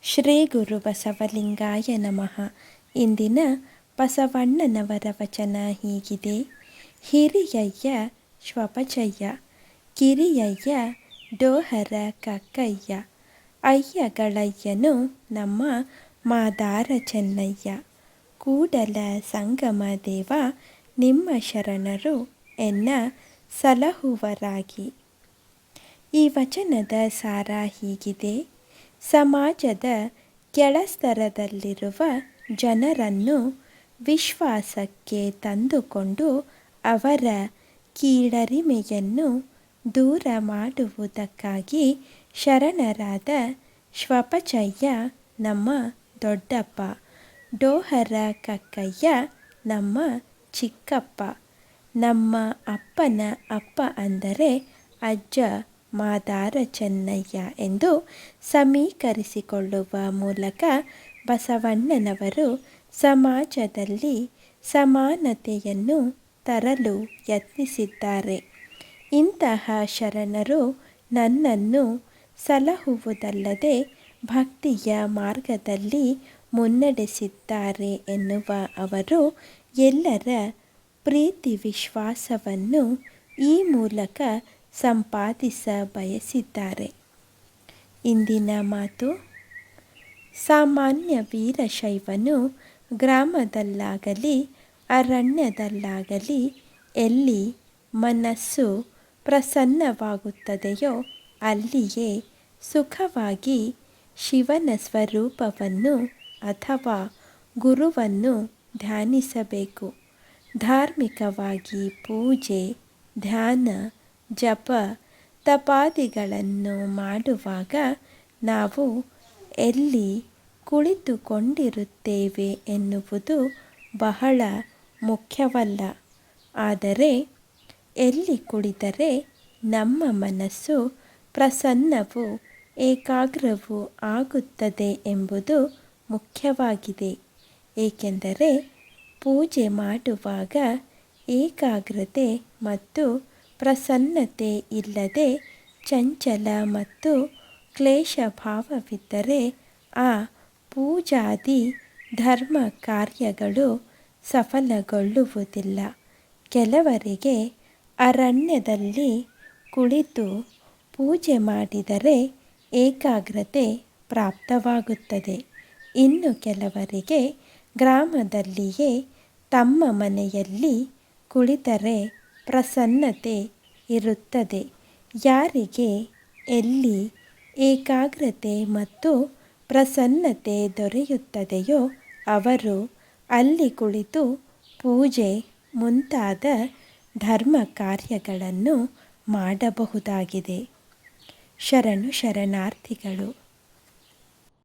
ಶ್ರೀ ಗುರು ಬಸವಲಿಂಗಾಯ ನಮಃ. ಇಂದಿನ ಬಸವಣ್ಣನವರ ವಚನ ಹೀಗಿದೆ. ಹಿರಿಯಯ್ಯ ಶ್ವಪಚಯ್ಯ, ಕಿರಿಯಯ್ಯ ಡೋಹರ ಕಕ್ಕಯ್ಯ, ಅಯ್ಯಗಳಯ್ಯನು ನಮ್ಮ ಮಾದಾರ ಚೆನ್ನಯ್ಯ. ಕೂಡಲ ಸಂಗಮ ದೇವ ನಿಮ್ಮ ಶರಣರು ಎನ್ನ ಸಲಹುವರಾಗಿ. ಈ ವಚನದ ಸಾರ ಹೀಗಿದೆ. ಸಮಾಜದ ಕೆಳಸ್ತರದಲ್ಲಿರುವ ಜನರನ್ನು ವಿಶ್ವಾಸಕ್ಕೆ ತಂದುಕೊಂಡು ಅವರ ಕೀಳರಿಮೆಯನ್ನು ದೂರ ಮಾಡುವುದಕ್ಕಾಗಿ ಶರಣರಾದ ಶ್ವಪಚಯ್ಯ ನಮ್ಮ ದೊಡ್ಡಪ್ಪ, ಡೋಹರ ಕಕ್ಕಯ್ಯ ನಮ್ಮ ಚಿಕ್ಕಪ್ಪ, ನಮ್ಮ ಅಪ್ಪನ ಅಪ್ಪ ಅಂದರೆ ಅಜ್ಜ ಮಾದಾರ ಚೆನ್ನಯ್ಯ ಎಂದು ಸಮೀಕರಿಸಿಕೊಳ್ಳುವ ಮೂಲಕ ಬಸವಣ್ಣನವರು ಸಮಾಜದಲ್ಲಿ ಸಮಾನತೆಯನ್ನು ತರಲು ಯತ್ನಿಸಿದ್ದಾರೆ. ಇಂತಹ ಶರಣರು ನನ್ನನ್ನು ಸಲಹುವುದಲ್ಲದೆ ಭಕ್ತಿಯ ಮಾರ್ಗದಲ್ಲಿ ಮುನ್ನಡೆಸಿದ್ದಾರೆ ಎನ್ನುವ ಅವರು ಎಲ್ಲರ ಪ್ರೀತಿ ವಿಶ್ವಾಸವನ್ನು ಈ ಮೂಲಕ ಸಂಪಾದಿಸ ಬಯಸಿದ್ದಾರೆ. ಇಂದಿನ ಮಾತು: ಸಾಮಾನ್ಯ ವೀರಶೈವನು ಗ್ರಾಮದಲ್ಲಾಗಲಿ ಅರಣ್ಯದಲ್ಲಾಗಲಿ ಎಲ್ಲಿ ಮನಸ್ಸು ಪ್ರಸನ್ನವಾಗುತ್ತದೆಯೋ ಅಲ್ಲಿಯೇ ಸುಖವಾಗಿ ಶಿವನ ಸ್ವರೂಪವನ್ನು ಅಥವಾ ಗುರುವನ್ನು ಧ್ಯಾನಿಸಬೇಕು. ಧಾರ್ಮಿಕವಾಗಿ ಪೂಜೆ, ಧ್ಯಾನ, ಜಪ, ತಪಾದಿಗಳನ್ನು ಮಾಡುವಾಗ ನಾವು ಎಲ್ಲಿ ಕುಳಿತುಕೊಂಡಿರುತ್ತೇವೆ ಎನ್ನುವುದು ಬಹಳ ಮುಖ್ಯವಲ್ಲ. ಆದರೆ ಎಲ್ಲಿ ಕುಳಿತರೆ ನಮ್ಮ ಮನಸ್ಸು ಪ್ರಸನ್ನವೂ ಏಕಾಗ್ರವೂ ಆಗುತ್ತದೆ ಎಂಬುದು ಮುಖ್ಯವಾಗಿದೆ. ಏಕೆಂದರೆ ಪೂಜೆ ಮಾಡುವಾಗ ಏಕಾಗ್ರತೆ ಮತ್ತು ಪ್ರಸನ್ನತೆ ಇಲ್ಲದೆ ಚಂಚಲ ಮತ್ತು ಕ್ಲೇಶ ಭಾವವಿದ್ದರೆ ಆ ಪೂಜಾದಿ ಧರ್ಮ ಕಾರ್ಯಗಳು ಸಫಲಗೊಳ್ಳುವುದಿಲ್ಲ. ಕೆಲವರಿಗೆ ಅರಣ್ಯದಲ್ಲಿ ಕುಳಿತು ಪೂಜೆ ಮಾಡಿದರೆ ಏಕಾಗ್ರತೆ ಪ್ರಾಪ್ತವಾಗುತ್ತದೆ. ಇನ್ನು ಕೆಲವರಿಗೆ ಗ್ರಾಮದಲ್ಲಿಯೇ ತಮ್ಮ ಮನೆಯಲ್ಲಿ ಕುಳಿತರೆ ಪ್ರಸನ್ನತೆ ಇರುತ್ತದೆ. ಯಾರಿಗೆ ಎಲ್ಲಿ ಏಕಾಗ್ರತೆ ಮತ್ತು ಪ್ರಸನ್ನತೆ ದೊರೆಯುತ್ತದೆಯೋ ಅವರು ಅಲ್ಲಿ ಕುಳಿತು ಪೂಜೆ ಮುಂತಾದ ಧರ್ಮ ಕಾರ್ಯಗಳನ್ನು ಮಾಡಬಹುದಾಗಿದೆ. ಶರಣು ಶರಣಾರ್ಥಿಗಳು.